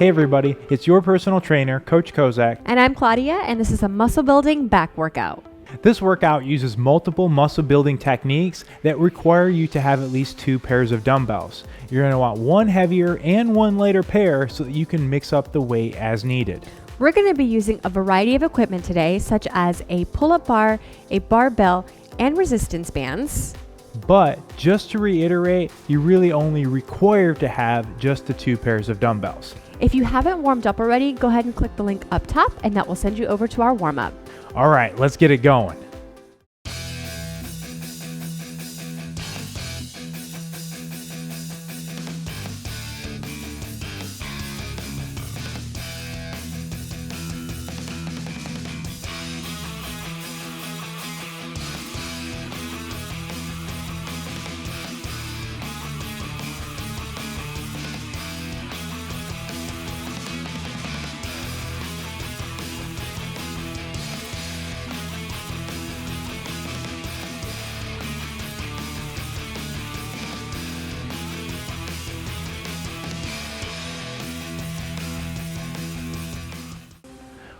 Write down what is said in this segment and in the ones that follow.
Hey everybody, it's your personal trainer, Coach Kozak. And I'm Claudia, and this is a muscle building back workout. This workout uses multiple muscle building techniques that require you to have at least 2 pairs of dumbbells. You're going to want one heavier and one lighter pair so that you can mix up the weight as needed. We're going to be using a variety of equipment today, such as a pull-up bar, a barbell, and resistance bands. But just to reiterate, you really only require to have just the 2 pairs of dumbbells. If you haven't warmed up already, go ahead and click the link up top, and that will send you over to our warm-up. All right, let's get it going.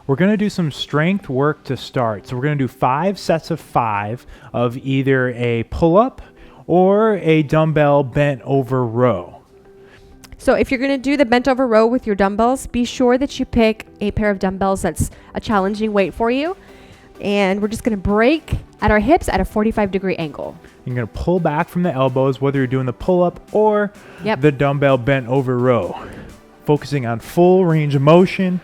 We're going to do some strength work to start. So we're going to do 5 sets of 5 of either a pull-up or a dumbbell bent over row. So if you're going to do the bent over row with your dumbbells, be sure that you pick a pair of dumbbells that's a challenging weight for you. And we're just going to break at our hips at a 45-degree angle. You're going to pull back from the elbows, whether you're doing the pull-up or the dumbbell bent over row. Focusing on full range of motion.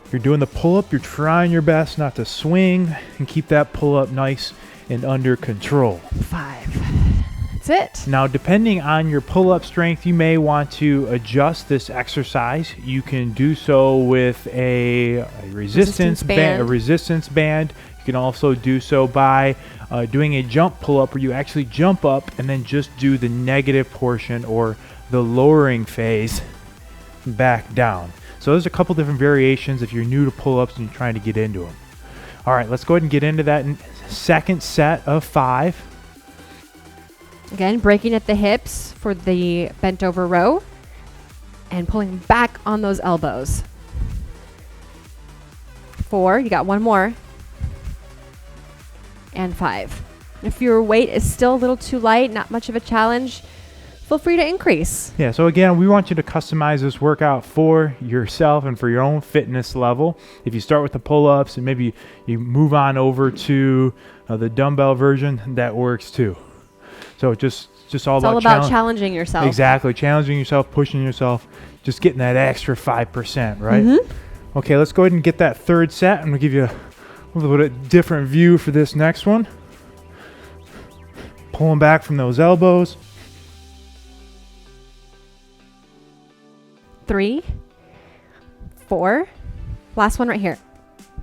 If you're doing the pull-up, you're trying your best not to swing and keep that pull-up nice and under control. 5. That's it. Now, depending on your pull-up strength, you may want to adjust this exercise. You can do so with a resistance band. You can also do so by doing a jump pull-up where you actually jump up and then just do the negative portion or the lowering phase back down. So there's a couple different variations if you're new to pull-ups and you're trying to get into them. All right, let's go ahead and get into that second set of 5. Again, breaking at the hips for the bent over row and pulling back on those elbows. 4, you got one more. And 5. If your weight is still a little too light, not much of a challenge, feel free to increase. Yeah, so again, we want you to customize this workout for yourself and for your own fitness level. If you start with the pull-ups and maybe you move on over to the dumbbell version, that works too. So just all about challenging yourself. Exactly, challenging yourself, pushing yourself, just getting that extra 5%, right? Mm-hmm. Okay, let's go ahead and get that third set. I'm gonna give you a little bit different view for this next one. Pulling back from those elbows. 3, 4, last one right here,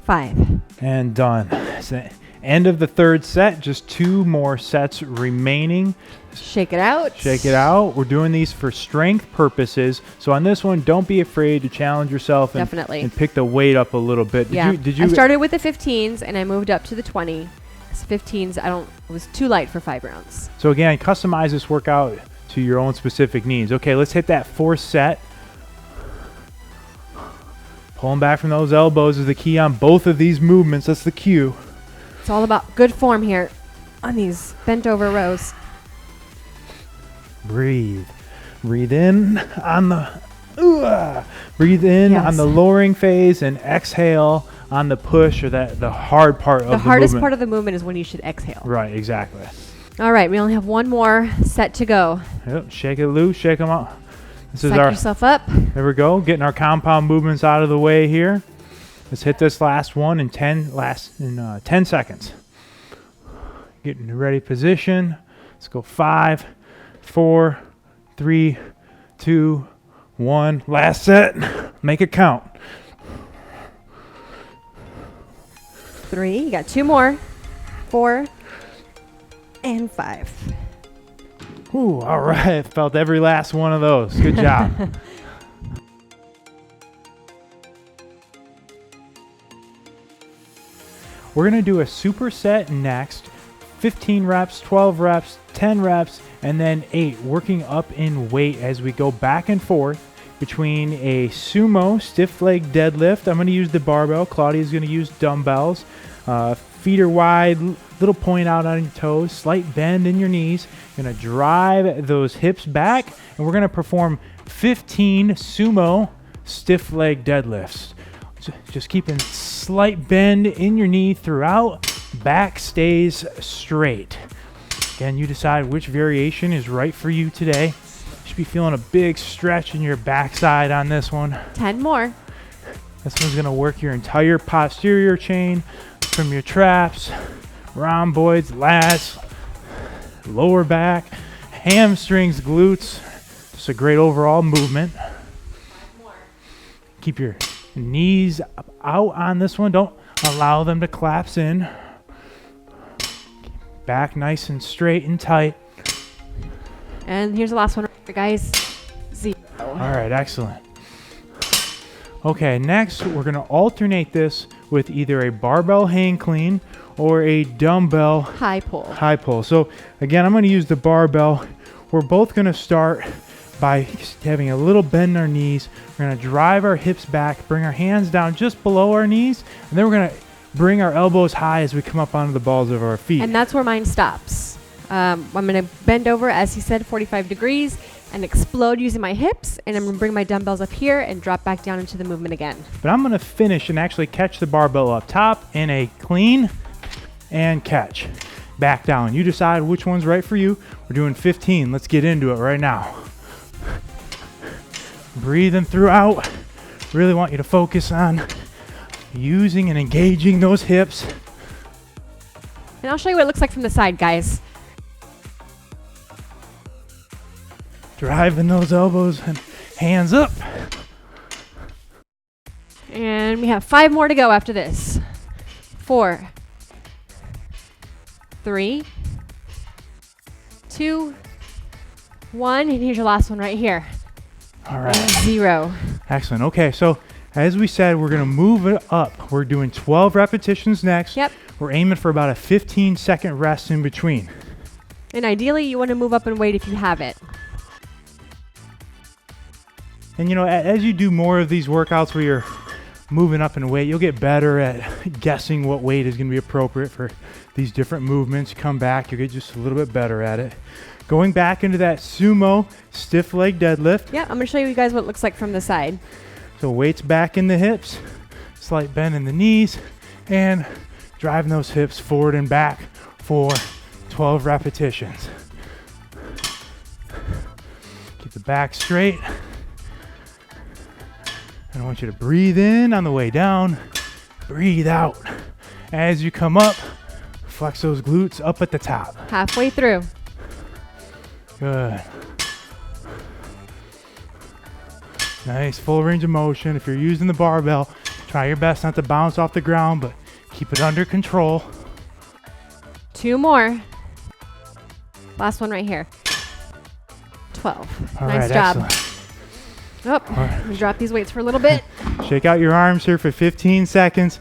5. And done. That's the end of the third set, just 2 more sets remaining. Shake it out. Shake it out. We're doing these for strength purposes. So on this one, don't be afraid to challenge yourself and pick the weight up a little bit. Did you? I started with the 15s and I moved up to the 20. 15s, it was too light for 5 rounds. So again, customize this workout to your own specific needs. Okay, let's hit that 4th set. Pulling back from those elbows is the key on both of these movements. That's the cue. It's all about good form here on these bent over rows. Breathe. Breathe in on the breathe in on the lowering phase and exhale on the push or the hard part of the movement. The hardest part of the movement is when you should exhale. Right, exactly. All right, we only have one more set to go. Yep, shake it loose, shake them out. Psych yourself up. There we go. Getting our compound movements out of the way here. Let's hit this last one in 10 seconds. Get in the ready position. Let's go 5, 4, 3, 2, 1. Last set. Make it count. 3. You got 2 more. 4 and 5. Ooh, all right. Felt every last one of those. Good job. We're going to do a superset next. 15 reps, 12 reps, 10 reps, and then 8, working up in weight as we go back and forth. between a sumo stiff leg deadlift. I'm going to use the barbell. Claudia's going to use dumbbells. Feet are wide, little point out on your toes, slight bend in your knees. You're going to drive those hips back, and we're going to perform 15 sumo stiff leg deadlifts. Just keeping slight bend in your knee throughout. Back stays straight. Again, you decide which variation is right for you today. You should be feeling a big stretch in your backside on this one. 10 more. This one's going to work your entire posterior chain from your traps, rhomboids, lats, lower back, hamstrings, glutes. Just a great overall movement. Keep your knees out on this one. Don't allow them to collapse in. Back nice and straight and tight. And here's the last one, guys. 0. All right, excellent. Okay, next we're going to alternate this with either a barbell hang clean or a dumbbell high pull. High pull. So again, I'm going to use the barbell. We're both going to start by having a little bend in our knees. We're going to drive our hips back, bring our hands down just below our knees, and then we're going to bring our elbows high as we come up onto the balls of our feet. And that's where mine stops. I'm going to bend over, as he said, 45 degrees and explode using my hips, and I'm going to bring my dumbbells up here and drop back down into the movement again. But I'm going to finish and actually catch the barbell up top in a clean and catch. Back down. You decide which one's right for you. We're doing 15. Let's get into it right now. Breathing throughout. Really want you to focus on using and engaging those hips. And I'll show you what it looks like from the side, guys. Driving those elbows and hands up. And we have 5 more to go after this. 4, 3, 2, 1, and here's your last one right here. All right. 0. Excellent. Okay, so as we said, we're going to move it up. We're doing 12 repetitions next. Yep. We're aiming for about a 15-second rest in between. And ideally, you want to move up in weight if you have it. And you know, as you do more of these workouts where you're moving up in weight, you'll get better at guessing what weight is going to be appropriate for these different movements. Come back, you'll get just a little bit better at it. Going back into that sumo stiff leg deadlift. Yeah, I'm going to show you guys what it looks like from the side. So weights back in the hips, slight bend in the knees, and driving those hips forward and back for 12 repetitions. Keep the back straight. And I want you to breathe in on the way down, breathe out. As you come up, flex those glutes up at the top. Halfway through. Good. Nice, full range of motion. If you're using the barbell, try your best not to bounce off the ground, but keep it under control. 2 more. Last one right here. 12. All nice right, job. excellent. Oh, let me drop these weights for a little bit. Shake out your arms here for 15 seconds.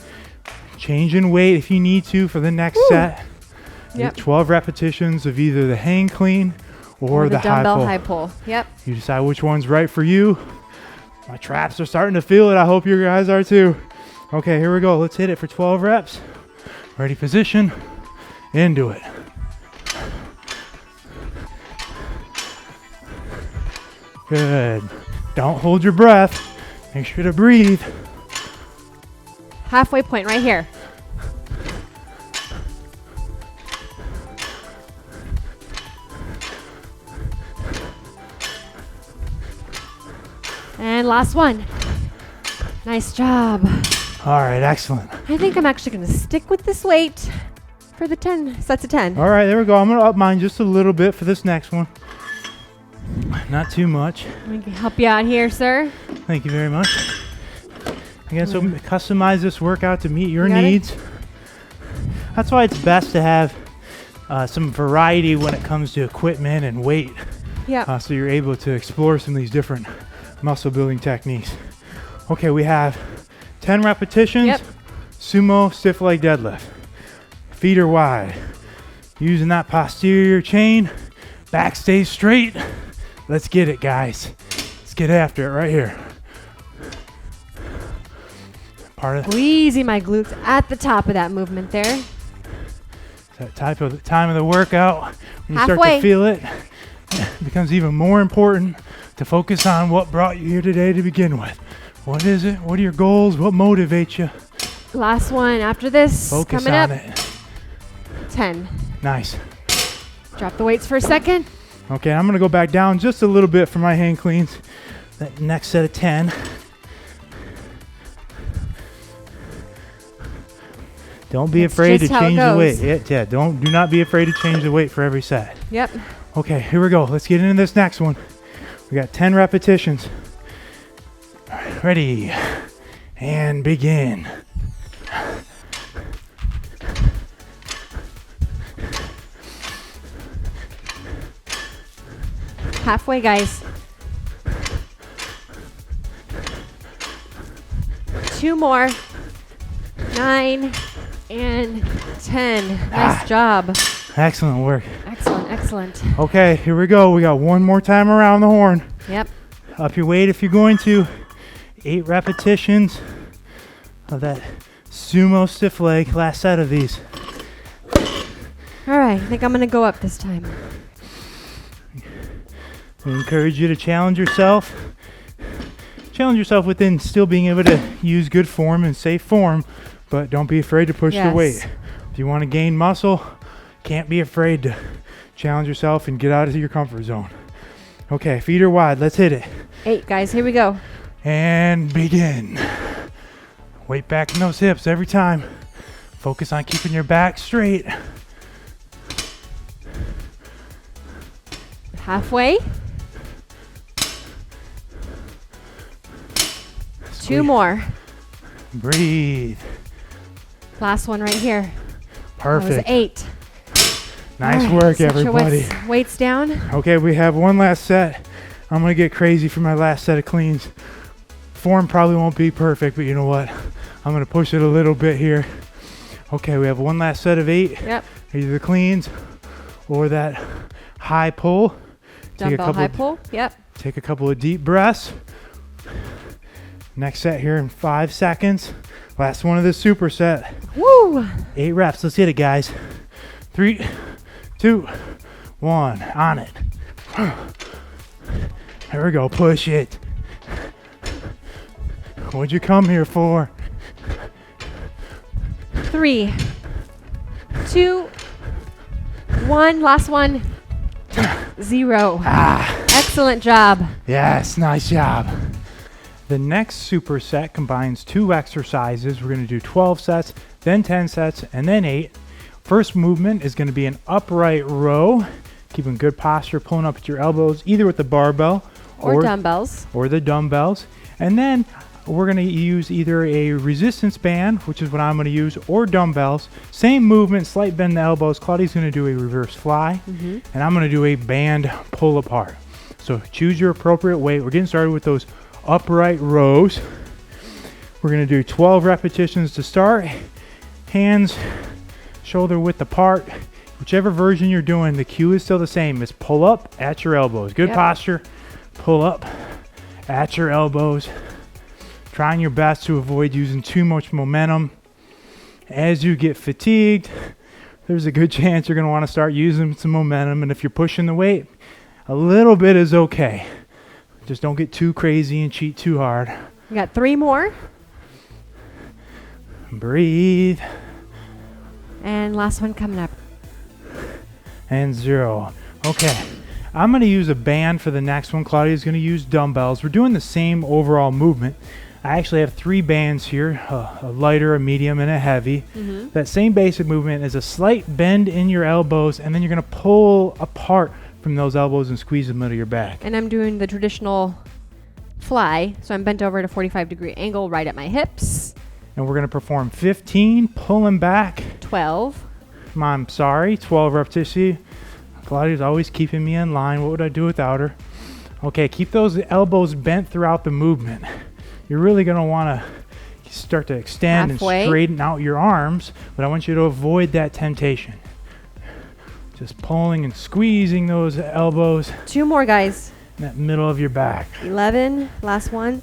Change in weight if you need to for the next set. Yep. 12 repetitions of either the hang clean or the dumbbell high pull. Yep. You decide which one's right for you. My traps are starting to feel it. I hope you guys are too. Okay, here we go. Let's hit it for 12 reps. Ready position. Into it. Good. Don't hold your breath. Make sure to breathe. Halfway point right here. And last one. Nice job. All right, excellent. I think I'm actually going to stick with this weight for the 10 sets of 10. All right, there we go. I'm going to up mine just a little bit for this next one. Not too much. Let me help you out here, sir. Thank you very much. Again, so customize this workout to meet your needs. That's why it's best to have some variety when it comes to equipment and weight. Yeah. So you're able to explore some of these different muscle building techniques. Okay, we have 10 repetitions. Yep. Sumo stiff leg deadlift. Feet are wide. Using that posterior chain. Back stays straight. Let's get it, guys. Let's get after it right here. Squeezing my glutes at the top of that movement there. That time of the workout, when you start Halfway. to feel it, it becomes even more important to focus on what brought you here today to begin with. What is it? What are your goals? What motivates you? Last one after this. Focus coming on up. it. 10. Nice. Drop the weights for a second. Okay, I'm going to go back down just a little bit for my hang cleans. That next set of 10. Don't be afraid to change the weight. Yeah, do not be afraid to change the weight for every set. Yep. Okay, here we go. Let's get into this next one. We got 10 repetitions. All right, ready, and begin. Halfway, guys. 2 more. 9 and 10. Nice job. Excellent work. Excellent, excellent. Okay, here we go. We got one more time around the horn. Yep. Up your weight if you're going to. 8 repetitions of that sumo stiff leg. Last set of these. All right, I think I'm going to go up this time. We encourage you to challenge yourself. Challenge yourself within still being able to use good form and safe form, but don't be afraid to push the weight. If you want to gain muscle, can't be afraid to challenge yourself and get out of your comfort zone. Okay, feet are wide. Let's hit it. 8, guys. Here we go. And begin. Weight back in those hips every time. Focus on keeping your back straight. Halfway. 2 more. Breathe. Last one right here. Perfect. That was 8. Nice work, everybody. Weights down. Okay, we have one last set. I'm going to get crazy for my last set of cleans. Form probably won't be perfect, but you know what? I'm going to push it a little bit here. Okay, we have one last set of 8. Yep. Either the cleans or that high pull. Dumbbell high pull. Yep. Take a couple of deep breaths. Next set here in 5 seconds. Last one of this superset. Woo! 8 reps. Let's hit it, guys. 3, 2, 1. On it. There we go. Push it. What'd you come here for? 3, 2, 1. Last one. 0. Excellent job. Yes, nice job. The next superset combines 2 exercises. We're going to do 12 sets, then 10 sets, and then 8. First movement is going to be an upright row, keeping good posture, pulling up at your elbows, either with the barbell or dumbbells. Or the dumbbells. And then we're going to use either a resistance band, which is what I'm going to use, or dumbbells. Same movement, slight bend in the elbows. Claudia's going to do a reverse fly, and I'm going to do a band pull apart. So choose your appropriate weight. We're getting started with those upright rows. We're going to do 12 repetitions to start. Hands shoulder width apart. Whichever version you're doing, the cue is still the same. It's pull up at your elbows. Good posture. Pull up at your elbows. Trying your best to avoid using too much momentum. As you get fatigued, there's a good chance you're going to want to start using some momentum. And if you're pushing the weight, a little bit is okay. Just don't get too crazy and cheat too hard. We got 3 more. Breathe. And last one coming up. And 0. Okay. I'm going to use a band for the next one. Claudia's going to use dumbbells. We're doing the same overall movement. I actually have 3 bands here, a lighter, a medium, and a heavy. That same basic movement is a slight bend in your elbows, and then you're going to pull apart from those elbows and squeeze the middle of your back. And I'm doing the traditional fly, so I'm bent over at a 45-degree angle right at my hips. And we're going to perform 15, pulling back. 12. I'm sorry, 12 repetitions. Claudia's always keeping me in line. What would I do without her? Okay, keep those elbows bent throughout the movement. You're really going to want to start to extend and straighten out your arms, but I want you to avoid that temptation. Just pulling and squeezing those elbows. 2 more, guys. in that middle of your back. 11, last one,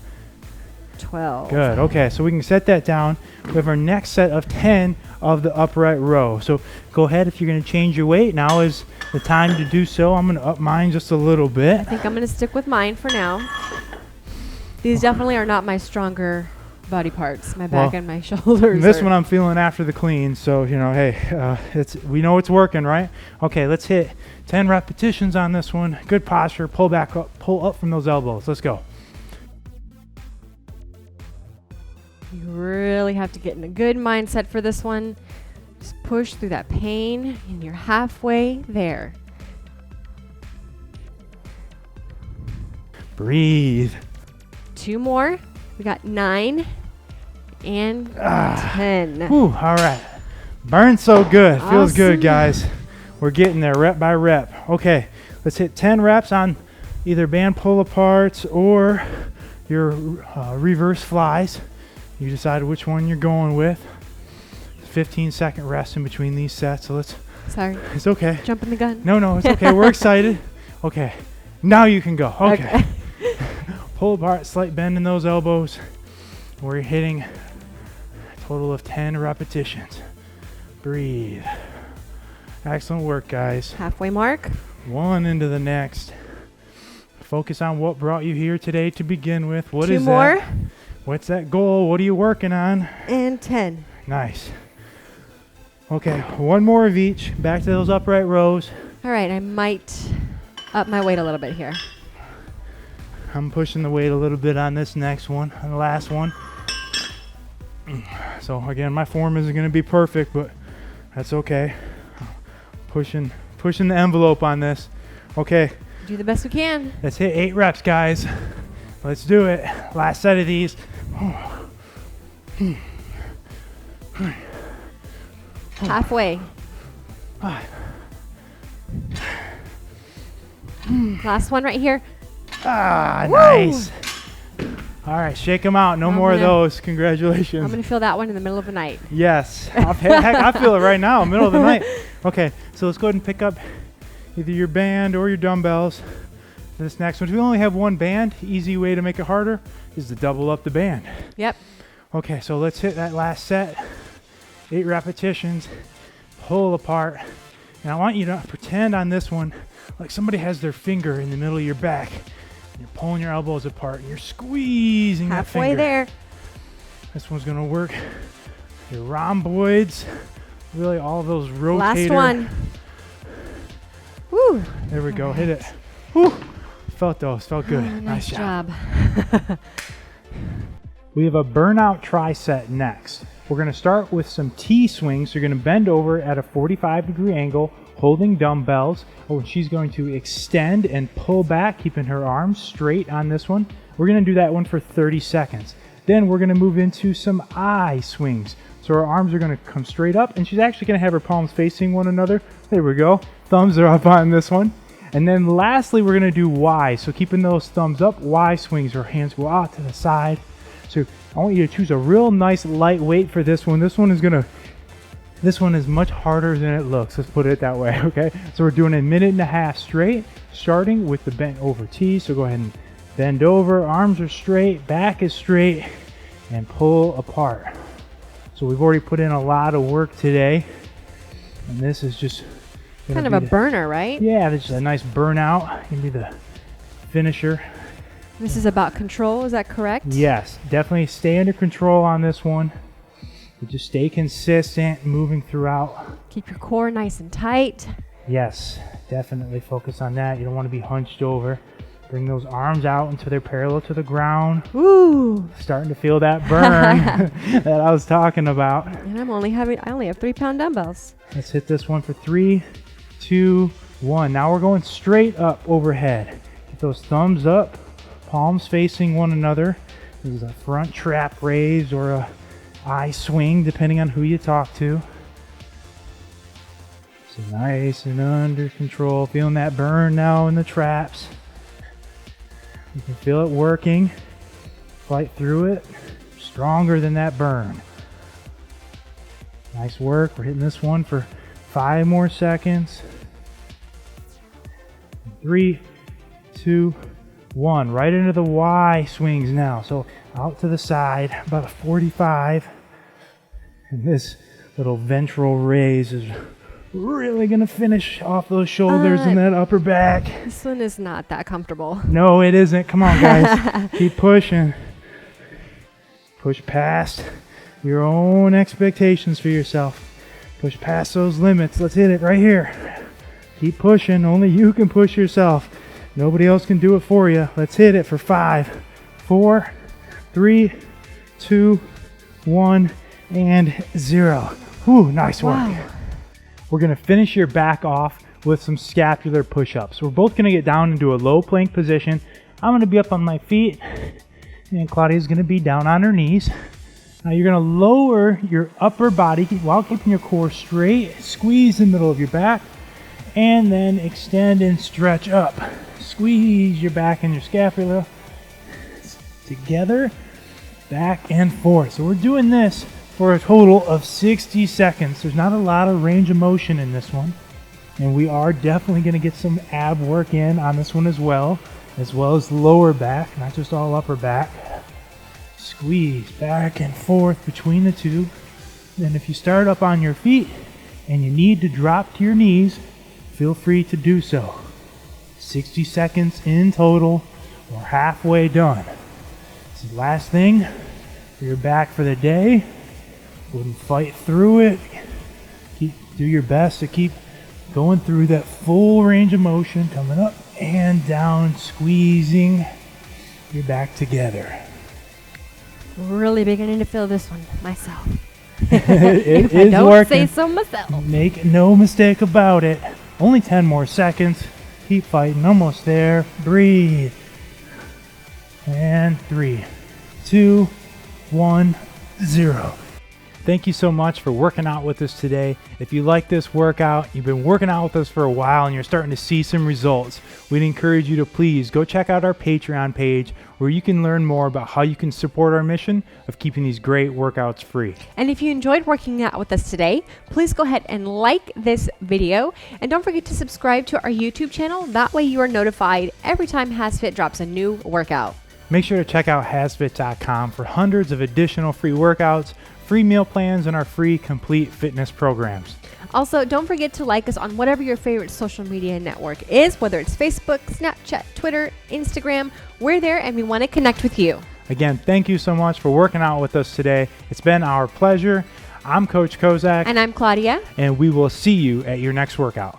12. Good. Okay, so we can set that down. We have our next set of 10 of the upright row. So go ahead if you're going to change your weight. Now is the time to do so. I'm going to up mine just a little bit. I think I'm going to stick with mine for now. These definitely are not my stronger body parts, my back and my shoulders. This one I'm feeling after the clean, so you know, hey, we know it's working, right? Okay, let's hit 10 repetitions on this one. Good posture. Pull back up, pull up from those elbows. Let's go. You really have to get in a good mindset for this one. Just push through that pain, and you're halfway there. Breathe. 2 more. We got 9 and 10. Whew, all right. Burns so good. Awesome. Feels good, guys. We're getting there rep by rep. Okay, let's hit 10 reps on either band pull aparts or your reverse flies. You decide which one you're going with. 15-second rest in between these sets. So let's. Sorry. It's okay. Jumping the gun. No, it's okay. We're excited. Okay, now you can go. Okay. Pull apart, slight bend in those elbows. We're hitting a total of 10 repetitions. Breathe. Excellent work, guys. Halfway mark. One into the next. Focus on what brought you here today to begin with. What 2 is more. that? What's that goal? What are you working on? And 10. Nice. Okay, one more of each. Back to those upright rows. All right, I might up my weight a little bit here. I'm pushing the weight a little bit on this next one, on the last one. So again, my form isn't going to be perfect, but that's okay. Pushing the envelope on this. Okay. Do the best we can. Let's hit 8 reps, guys. Let's do it. Last set of these. Halfway. Last one right here. Ah, Woo! nice. All right, shake them out. No more of those. I'm Congratulations. going to feel that one in the middle of the night. Yes. Heck, I feel it right now, middle of the night. Okay, so let's go ahead and pick up either your band or your dumbbells for this next one. If we only have one band, easy way to make it harder is to double up the band. Yep. Okay, so let's hit that last set. 8 repetitions. Pull apart. And I want you to pretend on this one like somebody has their finger in the middle of your back. And you're pulling your elbows apart and you're squeezing that finger. Halfway there. This one's gonna work. Your rhomboids, really all of those rotator. Last one. Woo. There we go. Hit it. Woo. Felt those. Felt good. Oh, nice job. We have a burnout tri-set next. We're going to start with some T swings. You're going to bend over at a 45-degree angle, holding dumbbells. Oh, and she's going to extend and pull back, keeping her arms straight on this one. We're going to do that one for 30 seconds. Then we're going to move into some I swings. So her arms are going to come straight up, and she's actually going to have her palms facing one another. There we go. Thumbs are up on this one. And then lastly, we're going to do Y. So keeping those thumbs up, Y swings. Her hands go out to the side. So I want you to choose a real nice light weight for this one. This one is much harder than it looks. Let's put it that way, okay? So we're doing 1.5 minutes straight, starting with the bent over T. So go ahead and bend over, arms are straight, back is straight, and pull apart. So we've already put in a lot of work today, and this is just kind of a burner, right? Yeah, this is a nice burnout. Gonna be the finisher. This is about control, is that correct? Yes, definitely stay under control on this one. But just stay consistent, moving throughout. Keep your core nice and tight. Yes, definitely focus on that. You don't want to be hunched over. Bring those arms out until they're parallel to the ground. Ooh. Starting to feel that burn that I was talking about. And I only have 3-pound dumbbells. Let's hit this one for 3, 2, 1. Now we're going straight up overhead. Get those thumbs up. Palms facing one another. This is a front trap raise or a I swing, depending on who you talk to. So nice and under control. Feeling that burn now in the traps. You can feel it working. Fight through it. Stronger than that burn. Nice work. We're hitting this one for 5 more seconds. 3, 2, 1. Right into the Y swings now. So out to the side, about a 45. And this little ventral raise is really going to finish off those shoulders and that upper back. This one is not that comfortable. No, it isn't. Come on, guys. Keep pushing. Push past your own expectations for yourself. Push past those limits. Let's hit it right here. Keep pushing. Only you can push yourself. Nobody else can do it for you. Let's hit it for 5, 4, 3, 2, 1, and 0. Whew, nice work. Wow. We're going to finish your back off with some scapular push-ups. We're both going to get down into a low plank position. I'm going to be up on my feet, and Claudia's going to be down on her knees. Now you're going to lower your upper body while keeping your core straight. Squeeze the middle of your back, and then extend and stretch up. Squeeze your back and your scapula together, back and forth. So we're doing this for a total of 60 seconds. There's not a lot of range of motion in this one. And we are definitely going to get some ab work in on this one as well as lower back, not just all upper back. Squeeze back and forth between the two. Then if you start up on your feet and you need to drop to your knees, feel free to do so. 60 seconds in total. We're halfway done. This is the last thing for your back for the day. Wouldn't fight through it. Do your best to keep going through that full range of motion, coming up and down, squeezing your back together. Really beginning to feel this one myself. It I is don't working. say so myself. Make no mistake about it. Only 10 more seconds. Keep fighting. Almost there. Breathe. And 3, 2, 1, 0. Thank you so much for working out with us today. If you like this workout, you've been working out with us for a while and you're starting to see some results, we'd encourage you to please go check out our Patreon page where you can learn more about how you can support our mission of keeping these great workouts free. And if you enjoyed working out with us today, please go ahead and like this video. And don't forget to subscribe to our YouTube channel. That way you are notified every time HASfit drops a new workout. Make sure to check out HASfit.com for hundreds of additional free workouts, free meal plans, and our free complete fitness programs. Also, don't forget to like us on whatever your favorite social media network is, whether it's Facebook, Snapchat, Twitter, Instagram. We're there and we want to connect with you. Again, thank you so much for working out with us today. It's been our pleasure. I'm Coach Kozak. And I'm Claudia. And we will see you at your next workout.